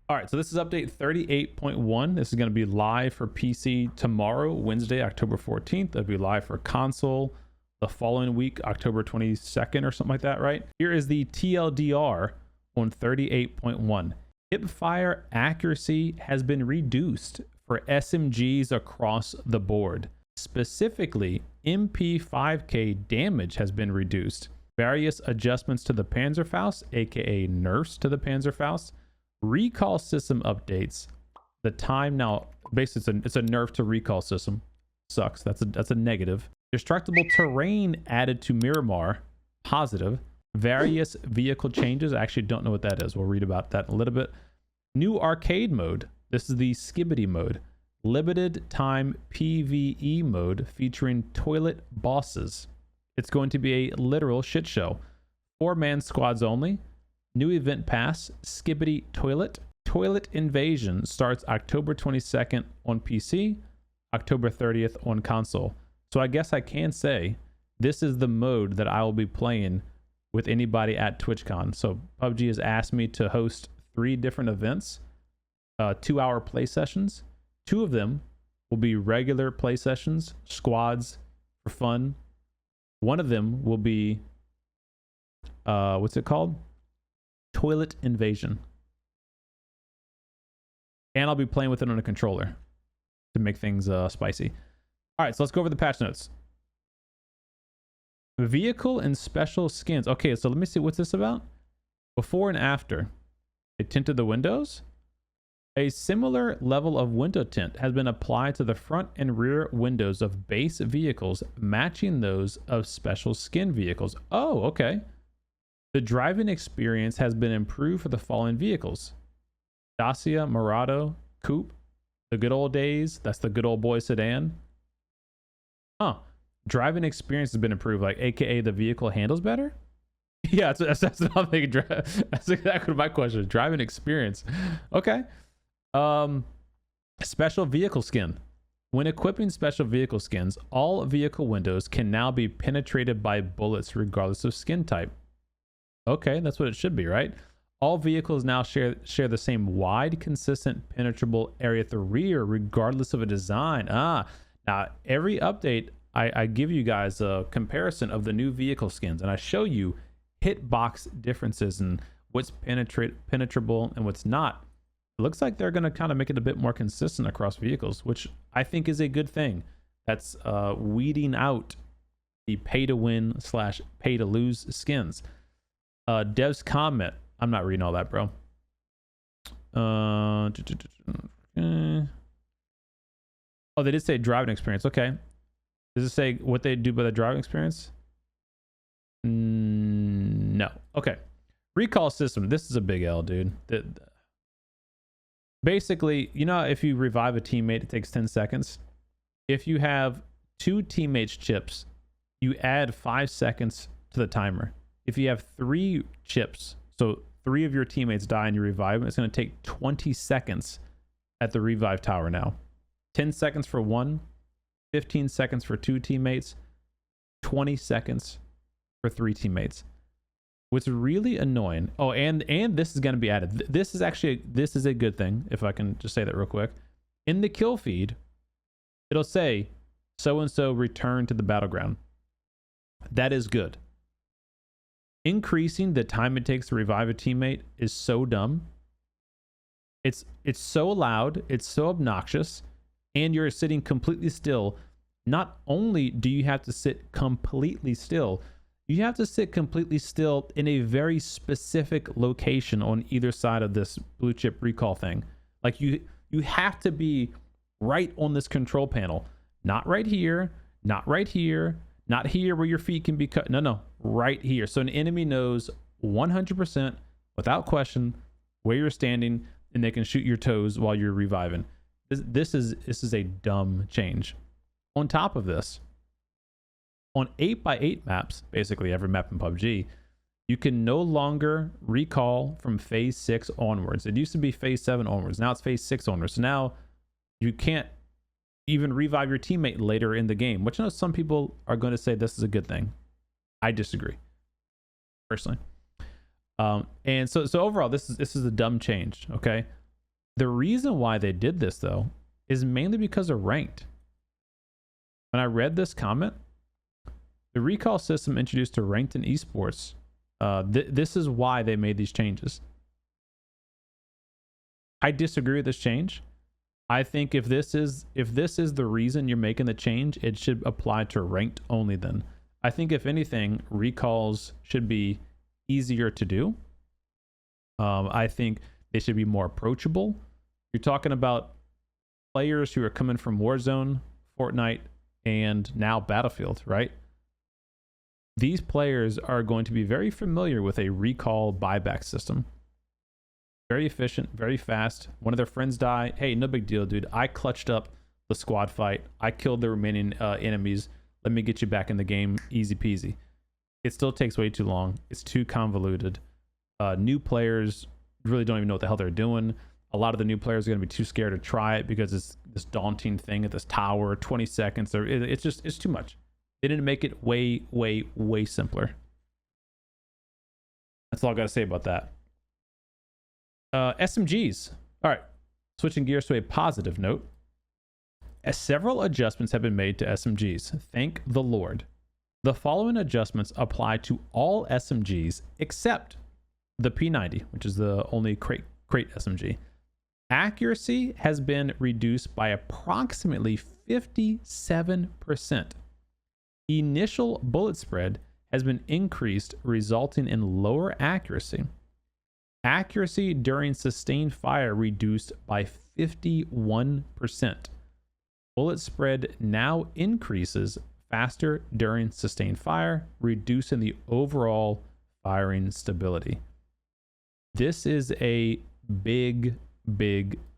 All right, so this is update 38.1. This is going to be live for PC tomorrow, Wednesday, October 14th. It'll be live for console the following week, October 22nd or something like that, right? Here is the TLDR on 38.1. Hipfire accuracy has been reduced for SMGs across the board. Specifically, MP5K damage has been reduced. Various adjustments to the Panzerfaust, aka nerfs to the Panzerfaust. Recall system updates. The time now, basically it's a nerf to recall system. Sucks. That's a negative. Destructible terrain added to Miramar. Positive. Various vehicle changes. I actually don't know what that is. We'll read about that in a little bit. New arcade mode. This is the Skibidi mode. Limited time PvE mode featuring toilet bosses. It's going to be a literal shit show. 4-man squads only. New event pass, Skibidi Toilet. Toilet Invasion starts October 22nd on PC, October 30th on console. So I guess I can say this is the mode that I will be playing with anybody at TwitchCon. So PUBG has asked me to host 3 different events, 2-hour play sessions. 2 of them will be regular play sessions, squads for fun. One of them will be, what's it called? Toilet Invasion. And I'll be playing with it on a controller to make things spicy. All right, so let's go over the patch notes. Vehicle and special skins. Okay, so let me see what's this about. Before and after. They tinted the windows. A similar level of window tint has been applied to the front and rear windows of base vehicles, matching those of special skin vehicles. Oh, okay. The driving experience has been improved for the following vehicles: Dacia, Murado, Coupe, the good old days. That's the good old boy sedan. Driving experience has been improved, like AKA the vehicle handles better. Yeah, that's what I'm thinking. That's exactly my question. Driving experience. Okay. Special vehicle skin. When equipping special vehicle skins, all vehicle windows can now be penetrated by bullets regardless of skin type. Okay, that's what it should be, right? All vehicles now share the same wide, consistent, penetrable area at the rear, regardless of a design. Now every update, I give you guys a comparison of the new vehicle skins, and I show you hitbox differences and what's penetrable and what's not. It looks like they're going to kind of make it a bit more consistent across vehicles, which I think is a good thing. That's weeding out the pay-to-win / pay-to-lose skins. Dev's comment. I'm not reading all that, bro. Oh, they did say driving experience. Okay. Does it say what they do by the driving experience? No. Okay. Recall system. This is a big L, dude. Basically, you know, if you revive a teammate, it takes 10 seconds. If you have 2 teammates' chips, you add 5 seconds to the timer. If you have 3 chips, so 3 of your teammates die and you revive them, it's going to take 20 seconds at the revive tower now. 10 seconds for 1, 15 seconds for 2 teammates, 20 seconds for 3 teammates. What's really annoying, oh, and this is going to be added. This is a good thing, if I can just say that real quick. In the kill feed, it'll say, so-and-so returned to the battleground. That is good. Increasing the time it takes to revive a teammate is so dumb. It's so loud, it's so obnoxious, and you're sitting completely still. Not only do you have to sit completely still, you have to sit completely still in a very specific location on either side of this blue chip recall thing. Like you have to be right on this control panel. Not right here, not right here, not here where your feet can be cut. No, right here. So an enemy knows 100% without question where you're standing, and they can shoot your toes while you're reviving. This is a dumb change. On top of this, on 8x8 maps, basically every map in PUBG, you can no longer recall from phase 6 onwards. It used to be phase 7 onwards. Now it's phase 6 onwards. So now you can't even revive your teammate later in the game, which I know some people are going to say this is a good thing. I disagree, personally. And so overall, this is a dumb change. Okay, The reason why they did this, though, is mainly because of ranked. When I read this comment, the recall system introduced to ranked in esports, this is why they made these changes. I disagree with this change. I think if this is the reason you're making the change, it should apply to ranked only then. I think if anything, recalls should be easier to do. I think they should be more approachable. You're talking about players who are coming from Warzone, Fortnite, and now Battlefield, right? These players are going to be very familiar with a recall buyback system. Very efficient, very fast. One of their friends die. Hey, no big deal, dude. I clutched up the squad fight. I killed the remaining enemies. Let me get you back in the game. Easy peasy. It still takes way too long. It's too convoluted. New players really don't even know what the hell they're doing. A lot of the new players are going to be too scared to try it because it's this daunting thing at this tower, 20 seconds. It's too much. They didn't make it way, way, way simpler. That's all I got to say about that. SMGs. All right. Switching gears to a positive note. Several adjustments have been made to SMGs. Thank the Lord. The following adjustments apply to all SMGs except the P90, which is the only crate SMG. Accuracy has been reduced by approximately 57%. Initial bullet spread has been increased, resulting in lower accuracy. Accuracy during sustained fire reduced by 51%. Bullet spread now increases faster during sustained fire, reducing the overall firing stability. This is a big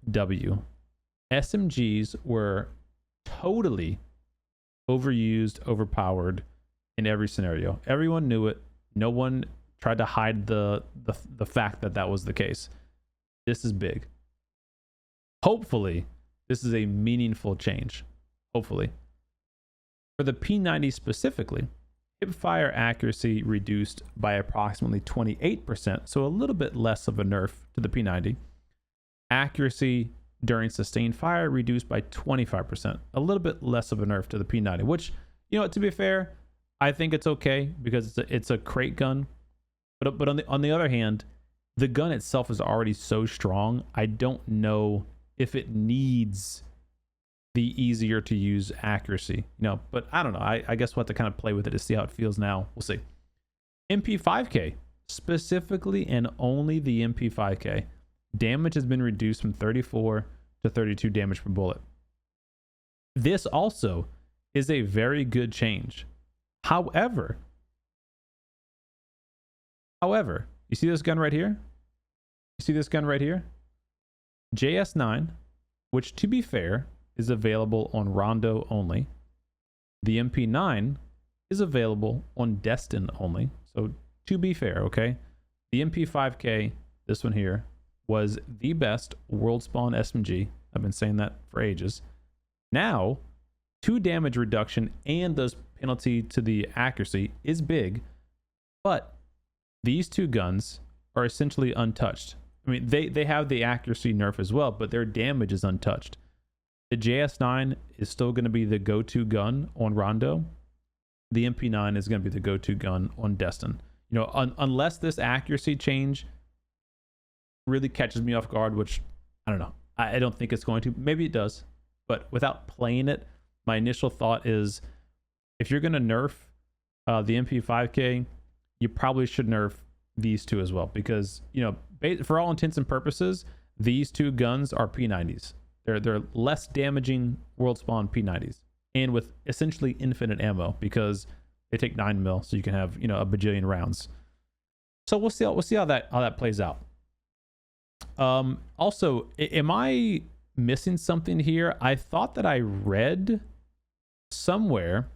W. SMGs were totally overused, overpowered in every scenario. Everyone knew it. No one tried to hide the fact that was the case. This is big. Hopefully, this is a meaningful change. Hopefully. For the P90 specifically, hipfire accuracy reduced by approximately 28%, so a little bit less of a nerf to the P90. Accuracy during sustained fire reduced by 25%, a little bit less of a nerf to the P90, which, you know, to be fair, I think it's okay because it's a crate gun. But on the other hand, the gun itself is already so strong. I don't know if it needs the easier to use accuracy, you know, but I don't know. I guess we'll have to kind of play with it to see how it feels now. We'll see. MP5K, specifically and only the MP5K, damage has been reduced from 34 to 32 damage per bullet. This also is a very good change. However, you see this gun right here? You see this gun right here? JS9, which to be fair, is available on Rondo only. The MP9 is available on Destin only. So to be fair, okay? The MP5K, this one here, was the best world spawn SMG. I've been saying that for ages. Now, 2 damage reduction and those penalty to the accuracy is big, but these two guns are essentially untouched. I mean, they have the accuracy nerf as well, but their damage is untouched. The JS9 is still going to be the go-to gun on Rondo. The MP9 is going to be the go-to gun on Destin. You know, unless this accuracy change really catches me off guard, which I don't know. I don't think it's going to. Maybe it does, but without playing it, my initial thought is if you're going to nerf the MP5K, you probably should nerf these two as well, because, you know, for all intents and purposes, these two guns are P90s. They're less damaging world spawn P90s, and with essentially infinite ammo because they take 9 mil, so you can have, you know, a bajillion rounds. So we'll see how that plays out. Also, am I missing something here? I thought that I read somewhere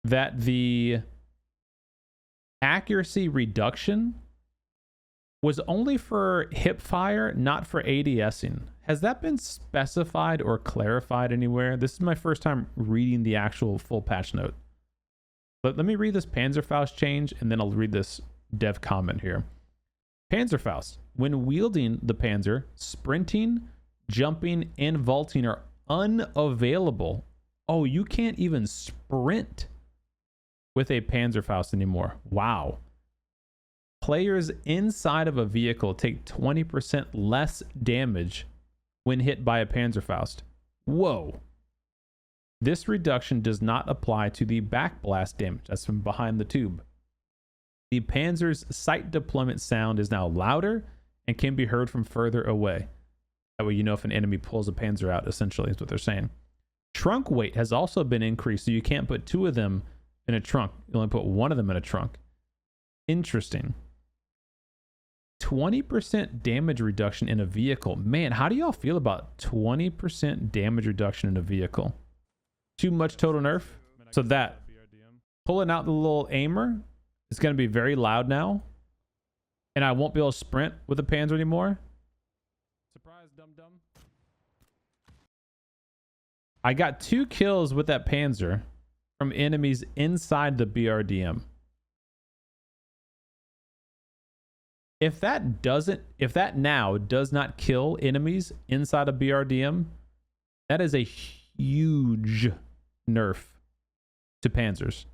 that the accuracy reduction was only for hip fire, not for ADSing. Has that been specified or clarified anywhere? This is my first time reading the actual full patch note. But let me read this Panzerfaust change, and then I'll read this dev comment here. Panzerfaust. when wielding the Panzer, sprinting, jumping, and vaulting are unavailable. Oh, you can't even sprint with a Panzerfaust anymore. Wow. Players inside of a vehicle take 20% less damage when hit by a Panzerfaust. Whoa. This reduction does not apply to the backblast damage. That's from behind the tube. The Panzer's sight deployment sound is now louder and can be heard from further away. That way you know if an enemy pulls a Panzer out, essentially, is what they're saying. Trunk weight has also been increased, so you can't put two of them in a trunk. You only put one of them in a trunk. Interesting. 20% damage reduction in a vehicle. Man, how do y'all feel about 20% damage reduction in a vehicle? Too much total nerf? So that, pulling out the little aimer, is going to be very loud now. And I won't be able to sprint with the Panzer anymore. Surprise, dum-dum. I got 2 kills with that Panzer from enemies inside the BRDM. If that now does not kill enemies inside a BRDM, that is a huge nerf to Panzers.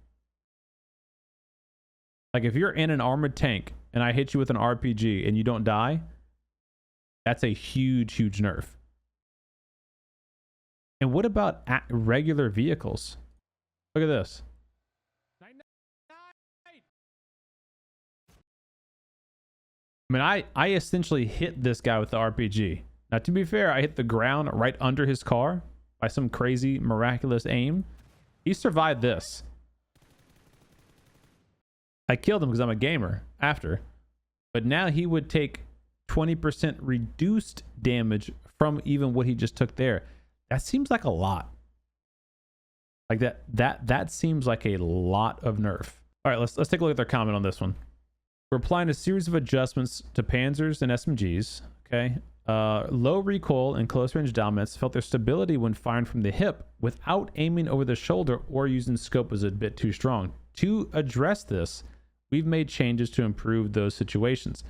Like if you're in an armored tank and I hit you with an RPG and you don't die, that's a huge, huge nerf. And what about regular vehicles? Look at this. I mean, I essentially hit this guy with the RPG. Now, to be fair, I hit the ground right under his car by some crazy, miraculous aim. He survived this. I killed him because I'm a gamer after. But now he would take 20% reduced damage from even what he just took there. That seems like a lot. Like that seems like a lot of nerf. All right, let's take a look at their comment on this one. We're applying a series of adjustments to Panzers and SMGs. Okay. Low recoil and close range dominance felt their stability when firing from the hip without aiming over the shoulder or using scope was a bit too strong. To address this, we've made changes to improve those situations.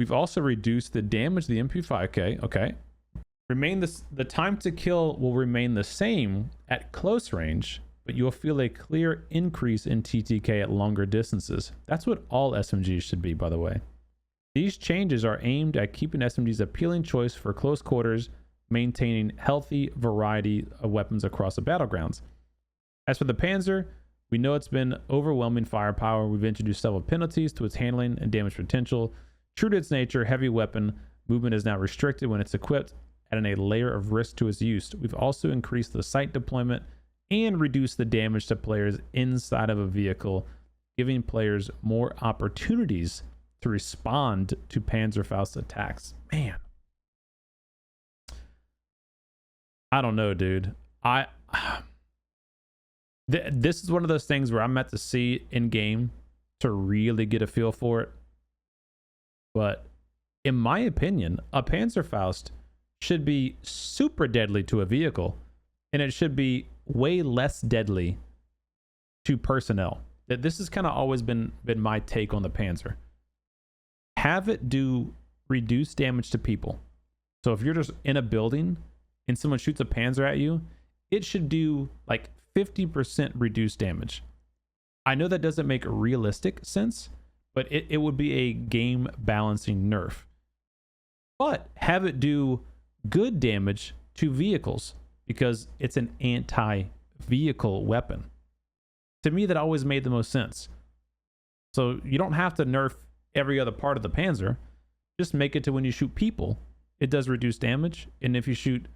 We've also reduced the damage of the MP5K. Okay. The time to kill will remain the same at close range, but you'll feel a clear increase in TTK at longer distances. That's what all SMGs should be, by the way. These changes are aimed at keeping SMGs appealing choice for close quarters, maintaining healthy variety of weapons across the battlegrounds. As for the Panzer, we know it's been overwhelming firepower. We've introduced several penalties to its handling and damage potential. True to its nature, heavy weapon movement is now restricted when it's equipped, adding a layer of risk to its use. We've also increased the sight deployment and reduced the damage to players inside of a vehicle, giving players more opportunities to respond to Panzerfaust attacks. Man, I don't know, dude. This is one of those things where I'm meant to see in game to really get a feel for it. But in my opinion, a Panzerfaust should be super deadly to a vehicle, and it should be way less deadly to personnel. This has kind of always been my take on the Panzer. Have it do reduced damage to people. So if you're just in a building and someone shoots a Panzer at you, it should do like 50% reduced damage. I know that doesn't make realistic sense, but it would be a game balancing nerf. But have it do good damage to vehicles because it's an anti-vehicle weapon. To me, that always made the most sense. So you don't have to nerf every other part of the Panzer. Just make it to when you shoot people, it does reduce damage. And if you shoot,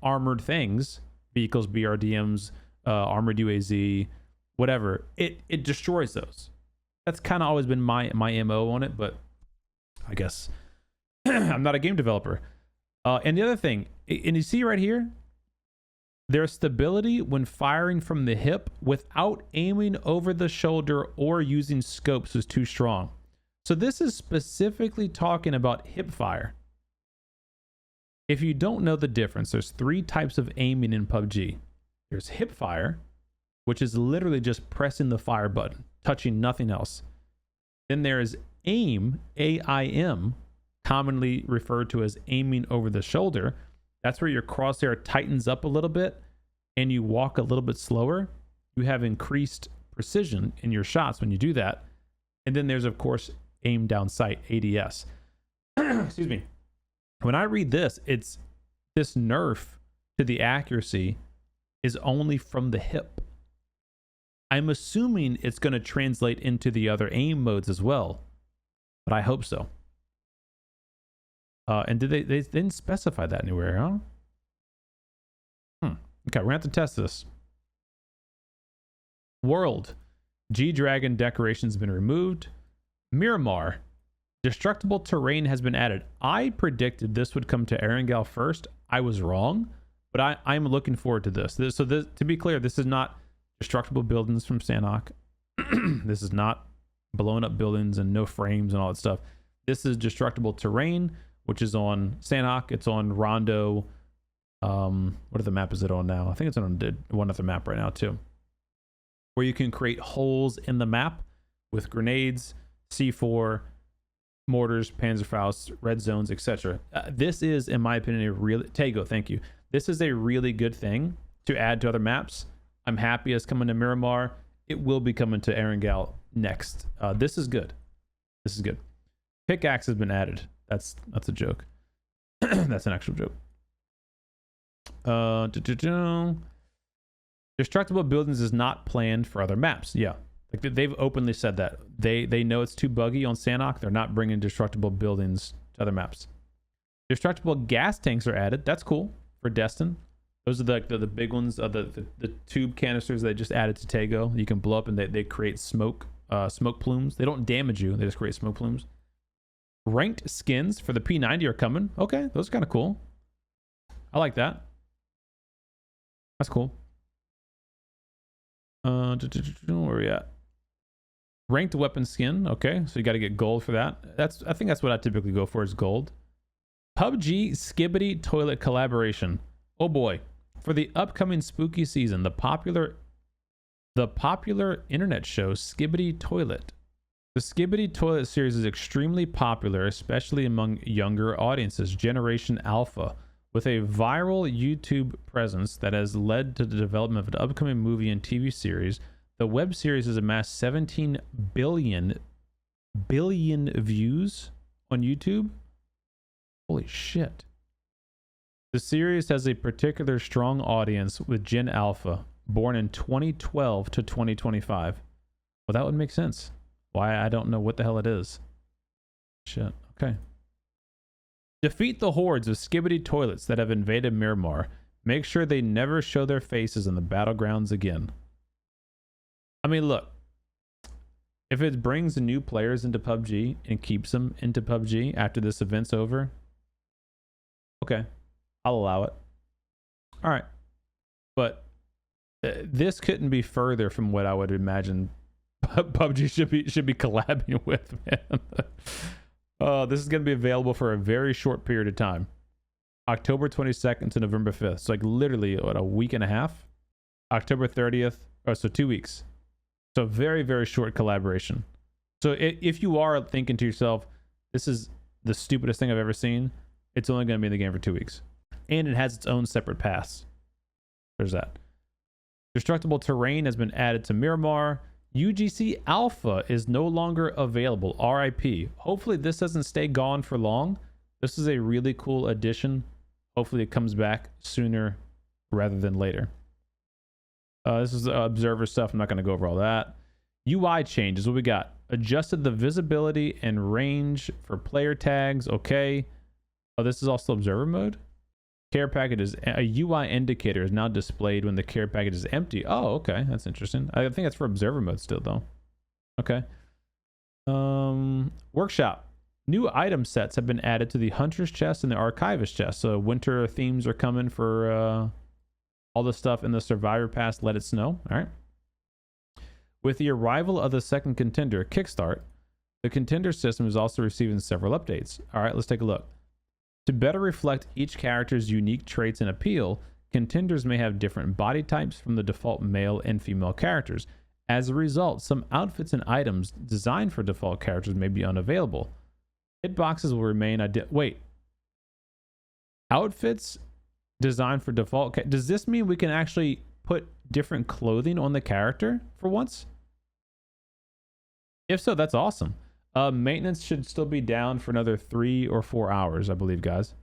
armored things, vehicles, BRDMs, armored UAZ, whatever, it destroys those. That's kind of always been my MO on it, but I guess I'm not a game developer. And the other thing, and you see right here, their stability when firing from the hip without aiming over the shoulder or using scopes was too strong. So this is specifically talking about hip fire. If you don't know the difference, there's 3 types of aiming in PUBG. There's hip fire, which is literally just pressing the fire button, touching nothing else. Then there is aim, AIM, commonly referred to as aiming over the shoulder. That's where your crosshair tightens up a little bit and you walk a little bit slower. You have increased precision in your shots when you do that. And then there's, of course, aim down sight, ADS. Excuse me. When I read this, it's this nerf to the accuracy is only from the hip. I'm assuming it's going to translate into the other aim modes as well, but I hope so. And did they didn't specify that anywhere, huh? Okay, we're going to have to test this. World. G-Dragon decoration has been removed. Miramar. Destructible terrain has been added. I predicted this would come to Erangel first. I was wrong, but I'm looking forward to this. To be clear, this is not destructible buildings from Sanhok. This is not blown up buildings and no frames and all that stuff. This is destructible terrain, which is on Sanhok. It's on Rondo. What other map is it on now? I think it's on one other map right now too, where you can create holes in the map with grenades, C4, mortars, Panzerfaust, red zones, etc. This is, in my opinion, a really Tego. Thank you. This is a really good thing to add to other maps. I'm happy it's coming to Miramar. It will be coming to Erangel next. This is good. This is good. Pickaxe has been added. That's a joke. That's an actual joke. Destructible buildings is not planned for other maps. Yeah, like they've openly said that. They know it's too buggy on Sanhok. They're not bringing destructible buildings to other maps. Destructible gas tanks are added. That's cool for Destin. Those are the big ones. The tube canisters they just added to Tego. You can blow up and they create smoke plumes. They don't damage you. They just create smoke plumes. Ranked skins for the P90 are coming. Okay, those are kind of cool. I like that. That's cool. Where are we at? Ranked weapon skin. Okay, so you got to get gold for that. I think that's what I typically go for is gold. PUBG Skibidi Toilet collaboration. Oh boy. For the upcoming spooky season, the popular internet show Skibidi Toilet. The Skibidi Toilet series is extremely popular, especially among younger audiences, Generation Alpha. With a viral YouTube presence that has led to the development of an upcoming movie and TV series, the web series has amassed 17 billion views on YouTube. Holy shit. The series has a particular strong audience with Gen Alpha, born in 2012 to 2025. Well, that would make sense. Why? I don't know what the hell it is. Shit. Okay. Defeat the hordes of Skibidi Toilets that have invaded Miramar. Make sure they never show their faces in the battlegrounds again. I mean, look. If it brings new players into PUBG and keeps them into PUBG after this event's over, okay, I'll allow it. All right. But this couldn't be further from what I would imagine PUBG should be collabing with, man. This is going to be available for a very short period of time. October 22nd to November 5th. So like literally what, a week and a half? October 30th. So 2 weeks. So very, very short collaboration. So if you are thinking to yourself, this is the stupidest thing I've ever seen, it's only going to be in the game for 2 weeks. And it has its own separate pass. There's that. Destructible terrain has been added to Miramar. UGC Alpha is no longer available. RIP. Hopefully this doesn't stay gone for long. This is a really cool addition. Hopefully it comes back sooner rather than later. This is observer stuff. I'm not going to go over all that. UI changes. What we got? Adjusted the visibility and range for player tags. Okay. Oh, this is also observer mode. Care package is a UI indicator is now displayed when the care package is empty. Oh, okay. That's interesting. I think that's for observer mode still though. Okay. Workshop. New item sets have been added to the Hunter's chest and the Archivist chest. So winter themes are coming for all the stuff in the Survivor Pass. Let it snow. All right. With the arrival of the second contender, Kickstart, the contender system is also receiving several updates. All right, let's take a look. To better reflect each character's unique traits and appeal, contenders may have different body types from the default male and female characters. As a result, some outfits and items designed for default characters may be unavailable. Hitboxes will remain. Wait. Outfits designed for default. Does this mean we can actually put different clothing on the character for once? If so, that's awesome. Maintenance should still be down for another 3 or 4 hours, I believe, guys.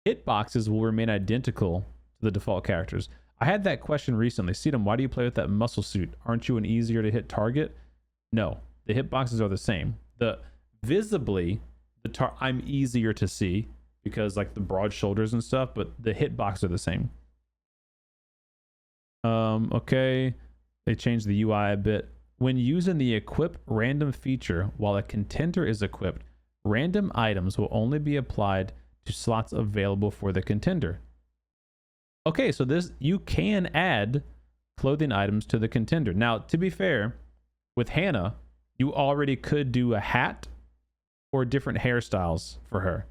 Hitboxes will remain identical to the default characters. I had that question recently. Sedum, why do you play with that muscle suit? Aren't you an easier to hit target? No, the hitboxes are the same. Visibly, I'm easier to see because like the broad shoulders and stuff, but the hitboxes are the same. Okay, they changed the UI a bit. When using the equip random feature while a contender is equipped, random items will only be applied to slots available for the contender. Okay, so you can add clothing items to the contender. Now, to be fair, with Hannah, you already could do a hat or different hairstyles for her.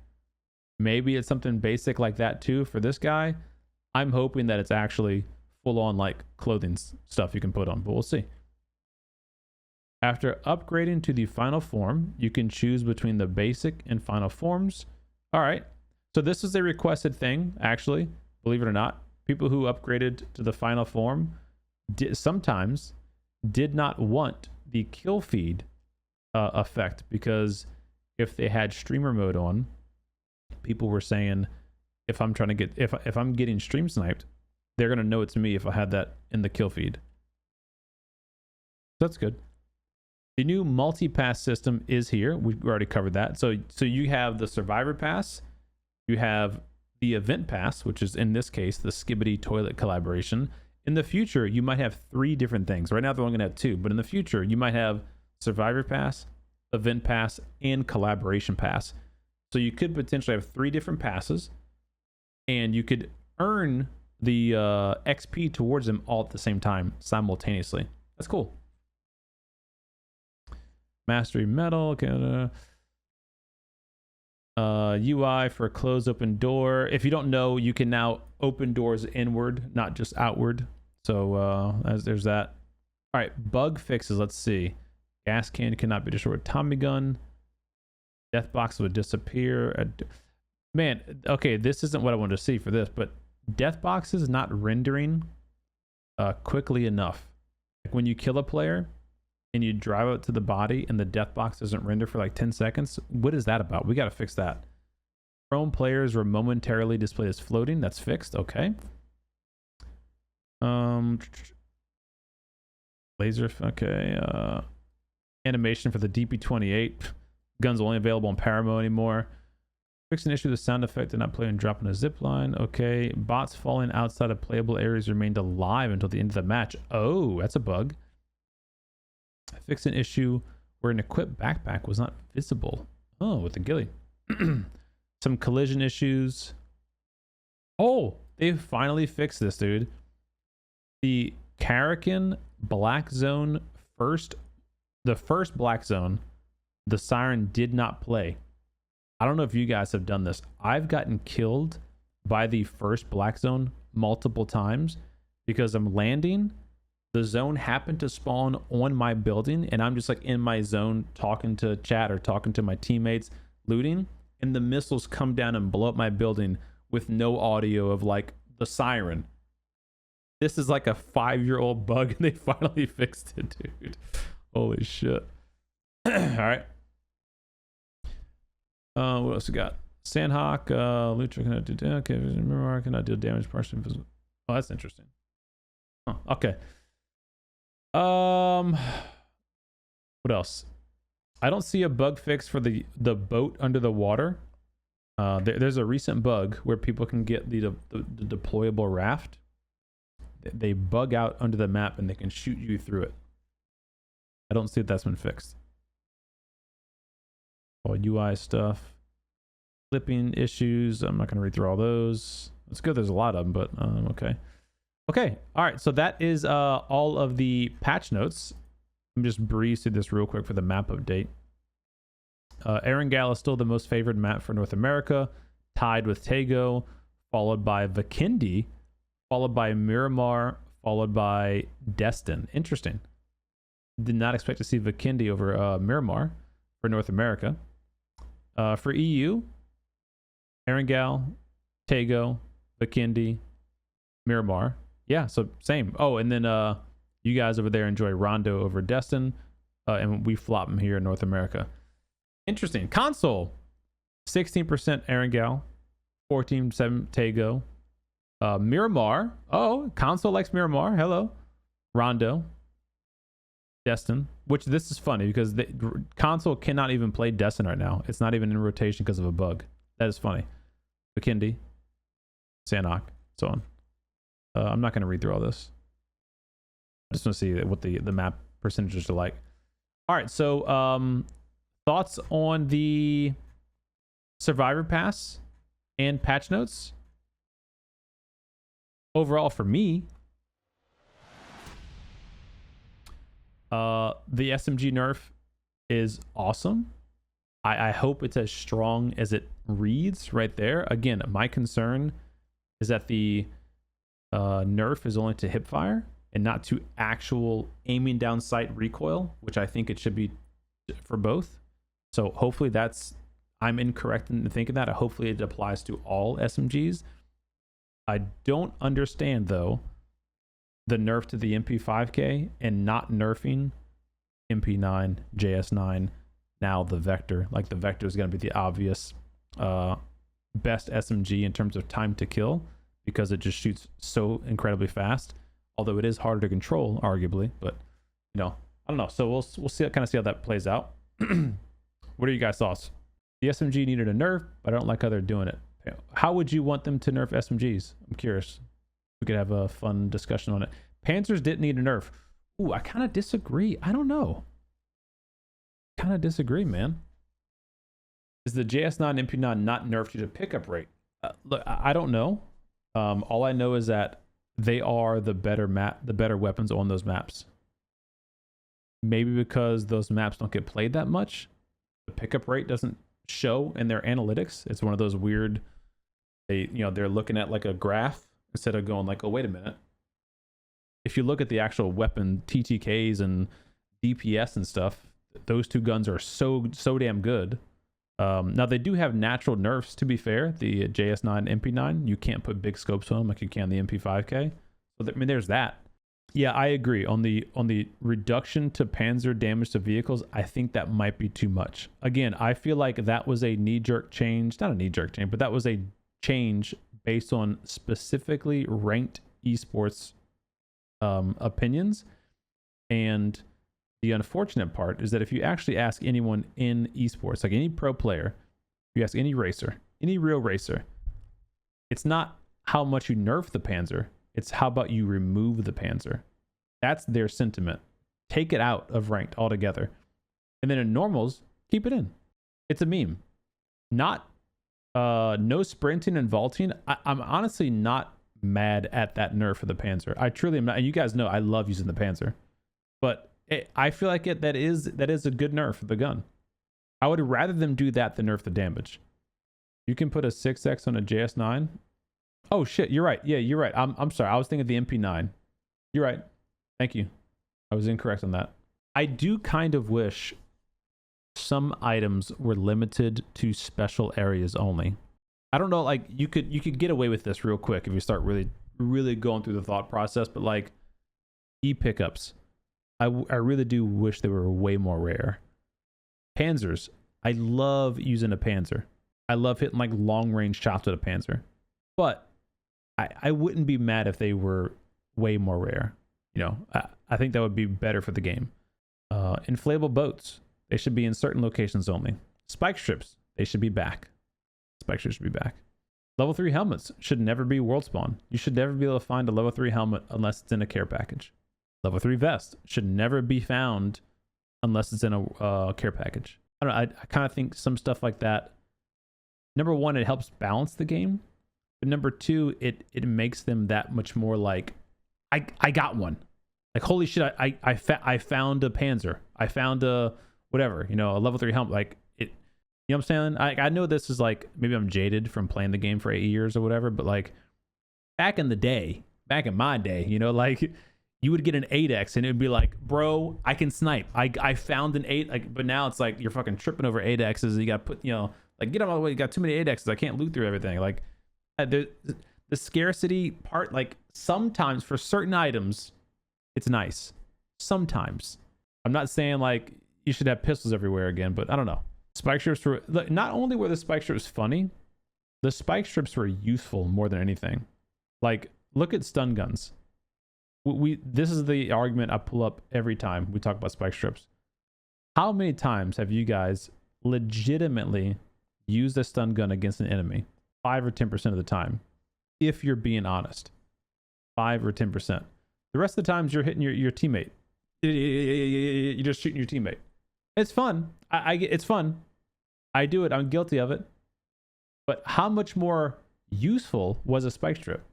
Maybe it's something basic like that too for this guy. I'm hoping that it's actually full on like clothing stuff you can put on, but we'll see. After upgrading to the final form, you can choose between the basic and final forms. All right. So this is a requested thing, actually, believe it or not. People who upgraded to the final form sometimes did not want the kill feed effect, because if they had streamer mode on, people were saying if I'm trying to get if I'm getting stream sniped, they're gonna know it's me if I had that in the kill feed. That's good. The new multi-pass system is here. We already covered that. So you have the Survivor Pass, you have the Event Pass, which is in this case the Skibidi Toilet collaboration. In the future, you might have 3 different things. Right now, they're only gonna have 2, but in the future, you might have Survivor Pass, Event Pass, and Collaboration Pass. So you could potentially have 3 different passes, and you could earn the XP towards them all at the same time, simultaneously. That's cool. Mastery Metal, okay. UI for close open door. If you don't know, you can now open doors inward, not just outward. So there's that. All right, bug fixes. Let's see. Gas can cannot be destroyed with Tommy gun. Death box would disappear. Man, okay, this isn't what I wanted to see for this, but death boxes not rendering quickly enough. Like when you kill a player and you drive out to the body and the death box doesn't render for like 10 seconds. What is that about? We got to fix that. Prone players were momentarily displayed as floating. That's fixed. Okay. Laser. Okay. Animation for the DP28. Guns only available on Paramo anymore. Fix an issue with the sound effect did not play and drop in a zip line. Okay. Bots falling outside of playable areas remained alive until the end of the match. Oh, that's a bug. Fix an issue where an equipped backpack was not visible. Oh, with the ghillie. Some collision issues. Oh, they finally fixed this, dude. The Karakin Black Zone the first Black Zone, the siren did not play. I don't know if you guys have done this. I've gotten killed by the first Black Zone multiple times because I'm landing. The zone happened to spawn on my building, and I'm just like in my zone talking to chat or talking to my teammates, looting, and the missiles come down and blow up my building with no audio of like the siren. This is like a 5-year-old bug, and they finally fixed it, dude. Holy shit. All right. What else we got? Sandhawk, Lutra cannot do damage. Okay, remember, cannot deal damage partially invisible. Oh, that's interesting. Oh, okay. What else? I don't see a bug fix for the boat under the water. There's a recent bug where people can get the deployable raft. They bug out under the map and they can shoot you through it. I don't see if that's been fixed. All UI stuff. Flipping issues. I'm not going to read through all those. It's good. There's a lot of them, but okay. Okay. All right. So that is all of the patch notes. I'm just breeze through this real quick for the map update. Erangel is still the most favored map for North America, tied with Tago, followed by Vikindi, followed by Miramar, followed by Destin. Interesting. Did not expect to see Vikindi over Miramar for North America. For EU, Erangel, Tego, Bikindi, Miramar. Yeah, so same. Oh, and then you guys over there enjoy Rondo over Destin, and we flop them here in North America. Interesting. Console, 16% Erangel, 14% Tego. Miramar. Oh, console likes Miramar. Hello. Rondo. Destin. Which this is funny because the console cannot even play Destin right now. It's not even in rotation because of a bug. That is funny. Bikindi. Sanok. So on. I'm not going to read through all this. I just want to see what the map percentages are like. All right. So thoughts on the Survivor Pass and patch notes? Overall, for me, the SMG nerf is awesome. I hope it's as strong as it reads right there. Again, my concern is that the nerf is only to hipfire and not to actual aiming down sight recoil, which I think it should be for both. So hopefully I'm incorrect in thinking that. Hopefully it applies to all SMGs. I don't understand though the nerf to the MP5K and not nerfing MP9, JS9, now the Vector. Like the Vector is going to be the obvious best SMG in terms of time to kill because it just shoots so incredibly fast. Although it is harder to control, arguably, but I don't know. So we'll see how that plays out. What are you guys' thoughts? The SMG needed a nerf, but I don't like how they're doing it. How would you want them to nerf SMGs? I'm curious. We could have a fun discussion on it. Panzers didn't need a nerf. Ooh, I kind of disagree. I don't know. Kind of disagree, man. Is the JS9 MP9 not nerfed due to pickup rate? Look, I don't know. All I know is that they are the better weapons on those maps. Maybe because those maps don't get played that much, the pickup rate doesn't show in their analytics. It's one of those weird. They're looking at like a graph instead of going like, oh wait a minute. If you look at the actual weapon TTKs and DPS and stuff, those two guns are so damn good. Now they do have natural nerfs, to be fair. The JS9 MP9, you can't put big scopes on them like you can the MP5K. So I mean, there's that. Yeah, I agree on the reduction to Panzer damage to vehicles. I think that might be too much. Again, I feel like that was a knee-jerk change, not a knee-jerk change, but that was a change based on specifically ranked esports opinions. And the unfortunate part is that if you actually ask anyone in esports, like any pro player, you ask any racer, any real racer, it's not how much you nerf the Panzer, it's how about you remove the Panzer. That's their sentiment. Take it out of ranked altogether. And then in normals, keep it in. It's a meme. Not no sprinting and vaulting. I'm honestly not mad at that nerf of the Panzer. I truly am not. And you guys know I love using the Panzer. But I feel like that is a good nerf of the gun. I would rather them do that than nerf the damage. You can put a 6x on a JS9. Oh shit, you're right. Yeah, you're right. I'm sorry. I was thinking of the MP9. You're right. Thank you. I was incorrect on that. I do kind of wish some items were limited to special areas only. I don't know, like you could get away with this real quick if you start really going through the thought process, but like e-pickups, I really do wish they were way more rare. Panzers, I love using a Panzer. I love hitting like long range shots with a Panzer. But I wouldn't be mad if they were way more rare. I think that would be better for the game. Inflatable boats, they should be in certain locations only. Spike strips, they should be back. Spike strips should be back. Level 3 helmets should never be world spawn. You should never be able to find a level 3 helmet unless it's in a care package. Level 3 vest should never be found unless it's in a care package. I don't know. I kind of think some stuff like that. Number one, it helps balance the game. But number two, it makes them that much more like, I got one. Like, holy shit, I found a Panzer. I found a whatever, a level 3 helmet. Like, it, you know what I'm saying? I know this is like, maybe I'm jaded from playing the game for 8 years or whatever, but like, back in my day, like, you would get an 8x and it'd be like, bro, I can snipe. I found an 8, like, but now it's like you're fucking tripping over 8x's. You got to put, Like, get out of the way. You got too many 8x's. I can't loot through everything. Like, the scarcity part, like, sometimes for certain items, it's nice. Sometimes. I'm not saying, like, you should have pistols everywhere again, but I don't know. Spike strips were... Not only were the spike strips funny, the spike strips were useful more than anything. Like, look at stun guns. This is the argument I pull up every time we talk about spike strips. How many times have you guys legitimately used a stun gun against an enemy? 5 or 10% of the time, if you're being honest. 5 or 10%. The rest of the times you're hitting your teammate. You're just shooting your teammate. It's fun. It's fun. I do it. I'm guilty of it. But how much more useful was a spike strip?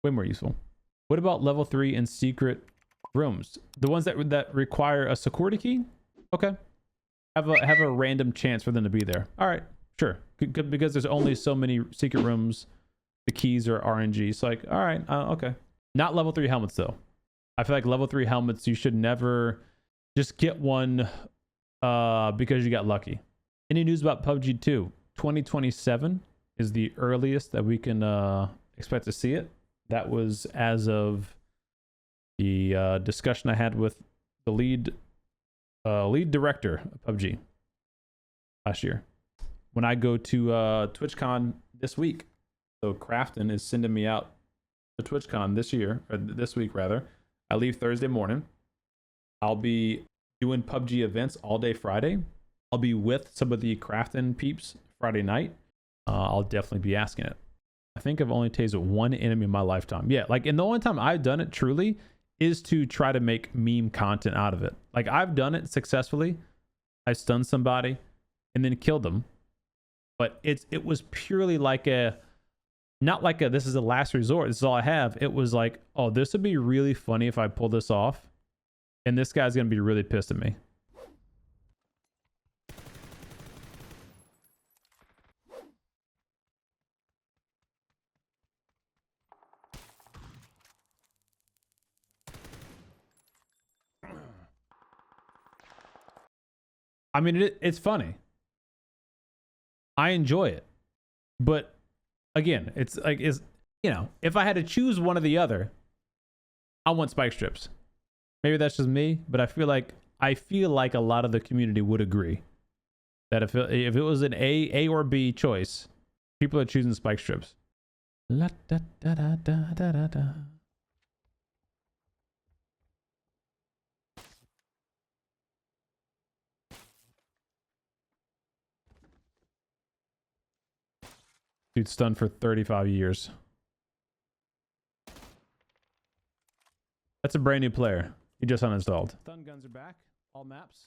Way more useful. What about level 3 and secret rooms? The ones that require a security key? Okay. Have a random chance for them to be there. All right, sure. Because there's only so many secret rooms. The keys are RNG. So like, all right, okay. Not level 3 helmets though. I feel like level 3 helmets, you should never just get one because you got lucky. Any news about PUBG 2? 2027 is the earliest that we can expect to see it. That was as of the discussion I had with the lead director of PUBG last year. When I go to TwitchCon this week, so Crafton is sending me out to TwitchCon this week rather. I leave Thursday morning. I'll be doing PUBG events all day Friday. I'll be with some of the Crafton peeps Friday night. I'll definitely be asking it. I think I've only tased one enemy in my lifetime. Yeah, like, and the only time I've done it truly is to try to make meme content out of it. Like, I've done it successfully. I stunned somebody and then killed them. But it was purely like not like this is a last resort. This is all I have. It was like, oh, this would be really funny if I pull this off. And this guy's going to be really pissed at me. I mean, it's funny. I enjoy it. But again, it's like, you know, if I had to choose one or the other, I want spike strips. Maybe that's just me, but I feel like a lot of the community would agree that if it was an A or B choice, people are choosing spike strips. La da da da da da da da. Dude stunned for 35 years. That's a brand new player. He just uninstalled. Stun guns are back. All maps.